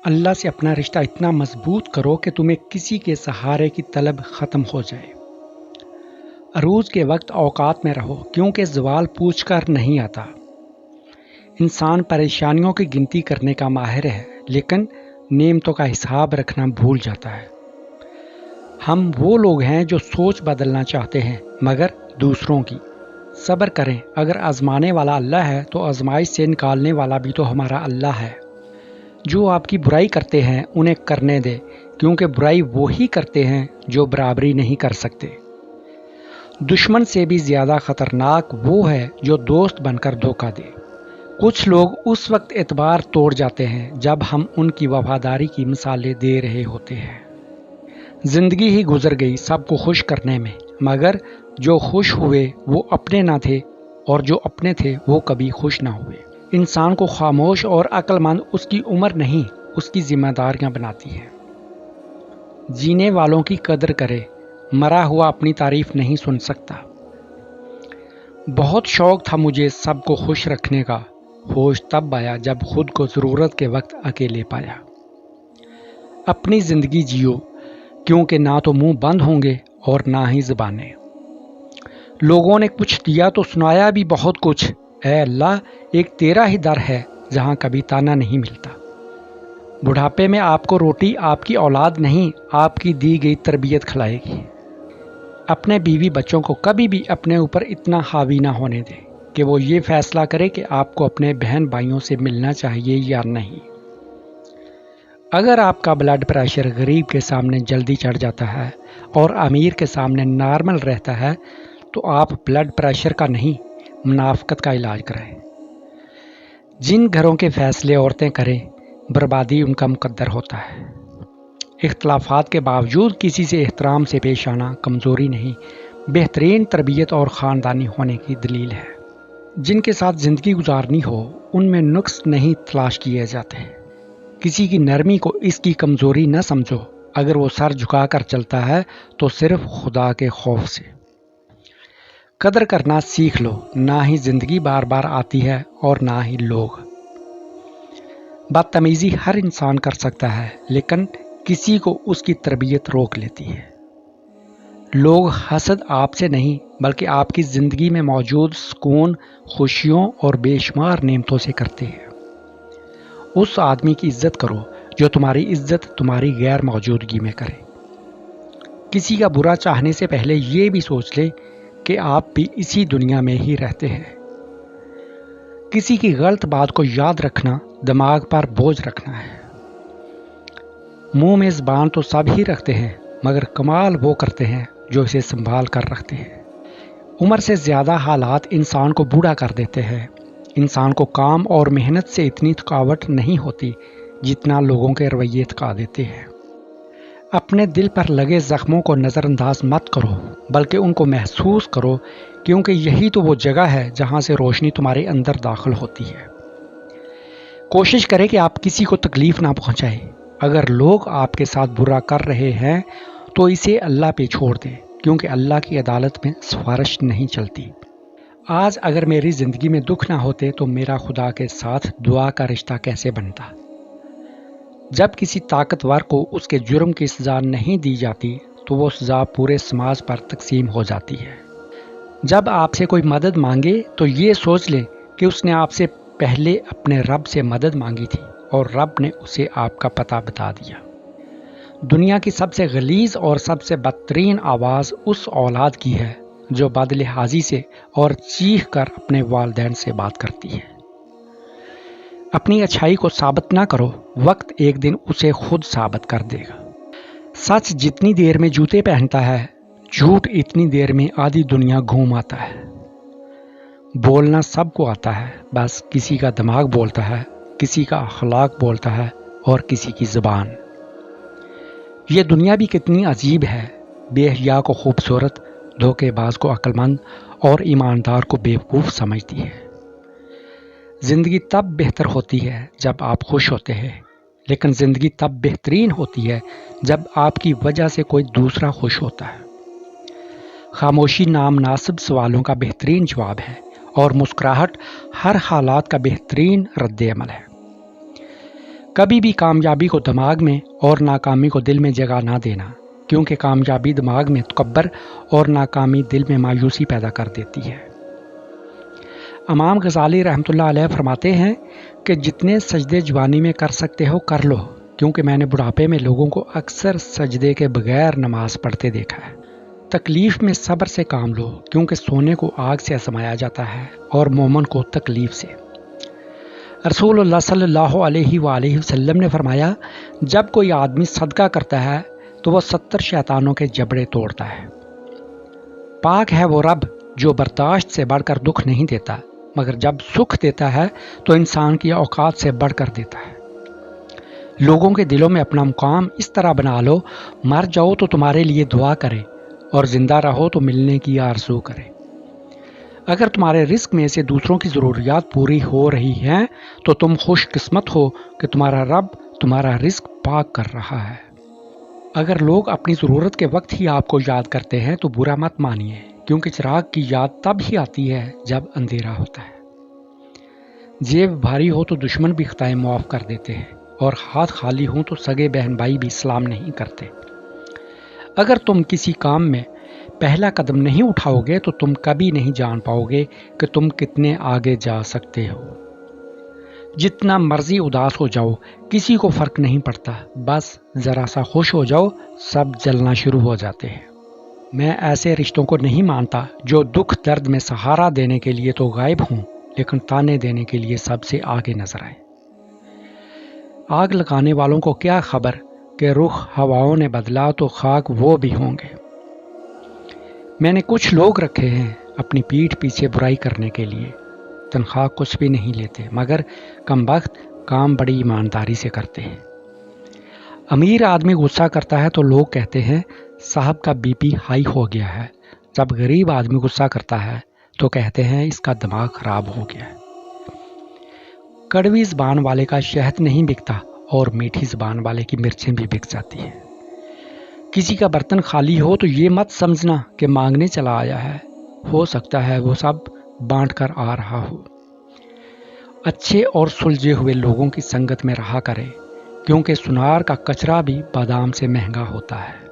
اللہ سے اپنا رشتہ اتنا مضبوط کرو کہ تمہیں کسی کے سہارے کی طلب ختم ہو جائے۔ عروج کے وقت اوقات میں رہو، کیونکہ زوال پوچھ کر نہیں آتا۔ انسان پریشانیوں کی گنتی کرنے کا ماہر ہے، لیکن نعمتوں کا حساب رکھنا بھول جاتا ہے۔ ہم وہ لوگ ہیں جو سوچ بدلنا چاہتے ہیں مگر دوسروں کی۔ صبر کریں، اگر آزمانے والا اللہ ہے تو آزمائش سے نکالنے والا بھی تو ہمارا اللہ ہے۔ جو آپ کی برائی کرتے ہیں انہیں کرنے دے، کیونکہ برائی وہی کرتے ہیں جو برابری نہیں کر سکتے۔ دشمن سے بھی زیادہ خطرناک وہ ہے جو دوست بن کر دھوکہ دے۔ کچھ لوگ اس وقت اعتبار توڑ جاتے ہیں جب ہم ان کی وفاداری کی مثالیں دے رہے ہوتے ہیں۔ زندگی ہی گزر گئی سب کو خوش کرنے میں، مگر جو خوش ہوئے وہ اپنے نہ تھے، اور جو اپنے تھے وہ کبھی خوش نہ ہوئے۔ انسان کو خاموش اور عقل مند اس کی عمر نہیں، اس کی ذمہ داریاں بناتی ہیں۔ جینے والوں کی قدر کرے، مرا ہوا اپنی تعریف نہیں سن سکتا۔ بہت شوق تھا مجھے سب کو خوش رکھنے کا، ہوش تب آیا جب خود کو ضرورت کے وقت اکیلے پایا۔ اپنی زندگی جیو، کیونکہ نہ تو منہ بند ہوں گے اور نہ ہی زبانیں۔ لوگوں نے کچھ دیا تو سنایا بھی بہت کچھ، اے اللہ ایک تیرا ہی در ہے جہاں کبھی تانا نہیں ملتا۔ بڑھاپے میں آپ کو روٹی آپ کی اولاد نہیں، آپ کی دی گئی تربیت کھلائے گی۔ اپنے بیوی بچوں کو کبھی بھی اپنے اوپر اتنا حاوی نہ ہونے دیں کہ وہ یہ فیصلہ کرے کہ آپ کو اپنے بہن بھائیوں سے ملنا چاہیے یا نہیں۔ اگر آپ کا بلڈ پریشر غریب کے سامنے جلدی چڑھ جاتا ہے اور امیر کے سامنے نارمل رہتا ہے تو آپ بلڈ پریشر کا نہیں، منافقت کا علاج کریں۔ جن گھروں کے فیصلے عورتیں کریں، بربادی ان کا مقدر ہوتا ہے۔ اختلافات کے باوجود کسی سے احترام سے پیش آنا کمزوری نہیں، بہترین تربیت اور خاندانی ہونے کی دلیل ہے۔ جن کے ساتھ زندگی گزارنی ہو ان میں نقص نہیں تلاش کیے جاتے۔ کسی کی نرمی کو اس کی کمزوری نہ سمجھو، اگر وہ سر جھکا کر چلتا ہے تو صرف خدا کے خوف سے۔ قدر کرنا سیکھ لو، نہ ہی زندگی بار بار آتی ہے اور نہ ہی لوگ۔ بدتمیزی ہر انسان کر سکتا ہے، لیکن کسی کو اس کی تربیت روک لیتی ہے۔ لوگ حسد آپ سے نہیں بلکہ آپ کی زندگی میں موجود سکون، خوشیوں اور بے شمار نعمتوں سے کرتے ہیں۔ اس آدمی کی عزت کرو جو تمہاری عزت تمہاری غیر موجودگی میں کرے۔ کسی کا برا چاہنے سے پہلے یہ بھی سوچ لے کہ آپ بھی اسی دنیا میں ہی رہتے ہیں۔ کسی کی غلط بات کو یاد رکھنا دماغ پر بوجھ رکھنا ہے۔ منہ میں زبان تو سب ہی رکھتے ہیں، مگر کمال وہ کرتے ہیں جو اسے سنبھال کر رکھتے ہیں۔ عمر سے زیادہ حالات انسان کو بوڑھا کر دیتے ہیں۔ انسان کو کام اور محنت سے اتنی تھکاوٹ نہیں ہوتی جتنا لوگوں کے رویے تھکا دیتے ہیں۔ اپنے دل پر لگے زخموں کو نظر انداز مت کرو، بلکہ ان کو محسوس کرو، کیونکہ یہی تو وہ جگہ ہے جہاں سے روشنی تمہارے اندر داخل ہوتی ہے۔ کوشش کریں کہ آپ کسی کو تکلیف نہ پہنچائیں۔ اگر لوگ آپ کے ساتھ برا کر رہے ہیں تو اسے اللہ پہ چھوڑ دیں، کیونکہ اللہ کی عدالت میں سفارش نہیں چلتی۔ آج اگر میری زندگی میں دکھ نہ ہوتے تو میرا خدا کے ساتھ دعا کا رشتہ کیسے بنتا؟ جب کسی طاقتور کو اس کے جرم کی سزا نہیں دی جاتی تو وہ سزا پورے سماج پر تقسیم ہو جاتی ہے۔ جب آپ سے کوئی مدد مانگے تو یہ سوچ لیں کہ اس نے آپ سے پہلے اپنے رب سے مدد مانگی تھی اور رب نے اسے آپ کا پتہ بتا دیا۔ دنیا کی سب سے غلیظ اور سب سے بدترین آواز اس اولاد کی ہے جو بد لحاظی سے اور چیخ کر اپنے والدین سے بات کرتی ہے۔ اپنی اچھائی کو ثابت نہ کرو، وقت ایک دن اسے خود ثابت کر دے گا۔ سچ جتنی دیر میں جوتے پہنتا ہے، جھوٹ اتنی دیر میں آدھی دنیا گھوم آتا ہے۔ بولنا سب کو آتا ہے، بس کسی کا دماغ بولتا ہے، کسی کا اخلاق بولتا ہے اور کسی کی زبان۔ یہ دنیا بھی کتنی عجیب ہے، بے حیا کو خوبصورت، دھوکے باز کو عقل مند اور ایماندار کو بیوقوف سمجھتی ہے۔ زندگی تب بہتر ہوتی ہے جب آپ خوش ہوتے ہیں، لیکن زندگی تب بہترین ہوتی ہے جب آپ کی وجہ سے کوئی دوسرا خوش ہوتا ہے۔ خاموشی نامناسب سوالوں کا بہترین جواب ہے اور مسکراہٹ ہر حالات کا بہترین رد عمل ہے۔ کبھی بھی کامیابی کو دماغ میں اور ناکامی کو دل میں جگہ نہ دینا، کیونکہ کامیابی دماغ میں تکبر اور ناکامی دل میں مایوسی پیدا کر دیتی ہے۔ امام غزالی رحمۃ اللہ علیہ فرماتے ہیں کہ جتنے سجدے جوانی میں کر سکتے ہو کر لو، کیونکہ میں نے بڑھاپے میں لوگوں کو اکثر سجدے کے بغیر نماز پڑھتے دیکھا ہے۔ تکلیف میں صبر سے کام لو، کیونکہ سونے کو آگ سے آزمایا جاتا ہے اور مومن کو تکلیف سے۔ رسول اللہ صلی اللہ علیہ وآلہ وسلم نے فرمایا، جب کوئی آدمی صدقہ کرتا ہے تو وہ 70 شیطانوں کے جبڑے توڑتا ہے۔ پاک ہے وہ رب جو برداشت سے بڑھ کر دکھ نہیں دیتا، مگر جب سکھ دیتا ہے تو انسان کی اوقات سے بڑھ کر دیتا ہے۔ لوگوں کے دلوں میں اپنا مقام اس طرح بنا لو، مر جاؤ تو تمہارے لیے دعا کرے اور زندہ رہو تو ملنے کی آرزو کرے۔ اگر تمہارے رزق میں سے دوسروں کی ضروریات پوری ہو رہی ہیں تو تم خوش قسمت ہو کہ تمہارا رب تمہارا رزق پاک کر رہا ہے۔ اگر لوگ اپنی ضرورت کے وقت ہی آپ کو یاد کرتے ہیں تو برا مت مانیے، کیونکہ چراغ کی یاد تب ہی آتی ہے جب اندھیرا ہوتا ہے۔ جیب بھاری ہو تو دشمن بھی خطائیں معاف کر دیتے ہیں، اور ہاتھ خالی ہوں تو سگے بہن بھائی بھی سلام نہیں کرتے۔ اگر تم کسی کام میں پہلا قدم نہیں اٹھاؤ گے تو تم کبھی نہیں جان پاؤ گے کہ تم کتنے آگے جا سکتے ہو۔ جتنا مرضی اداس ہو جاؤ، کسی کو فرق نہیں پڑتا، بس ذرا سا خوش ہو جاؤ، سب جلنا شروع ہو جاتے ہیں۔ میں ایسے رشتوں کو نہیں مانتا جو دکھ درد میں سہارا دینے کے لیے تو غائب ہوں، لیکن تانے دینے کے لیے سب سے آگے نظر آئے۔ آگ لگانے والوں کو کیا خبر کہ رخ ہواؤں نے بدلا تو خاک وہ بھی ہوں گے۔ میں نے کچھ لوگ رکھے ہیں اپنی پیٹھ پیچھے برائی کرنے کے لیے، تنخواہ کچھ بھی نہیں لیتے، مگر کم بخت کام بڑی ایمانداری سے کرتے ہیں۔ امیر آدمی غصہ کرتا ہے تو لوگ کہتے ہیں صاحب کا بی پی ہائی ہو گیا ہے، جب غریب آدمی غصہ کرتا ہے تو کہتے ہیں اس کا دماغ خراب ہو گیا ہے۔ کڑوی زبان والے کا شہد نہیں بکتا اور میٹھی زبان والے کی مرچیں بھی بک جاتی ہیں۔ کسی کا برتن خالی ہو تو یہ مت سمجھنا کہ مانگنے چلا آیا ہے، ہو سکتا ہے وہ سب بانٹ کر آ رہا ہو۔ اچھے اور سلجھے ہوئے لوگوں کی سنگت میں رہا کرے، کیونکہ سنار کا کچرا بھی بادام سے مہنگا ہوتا ہے۔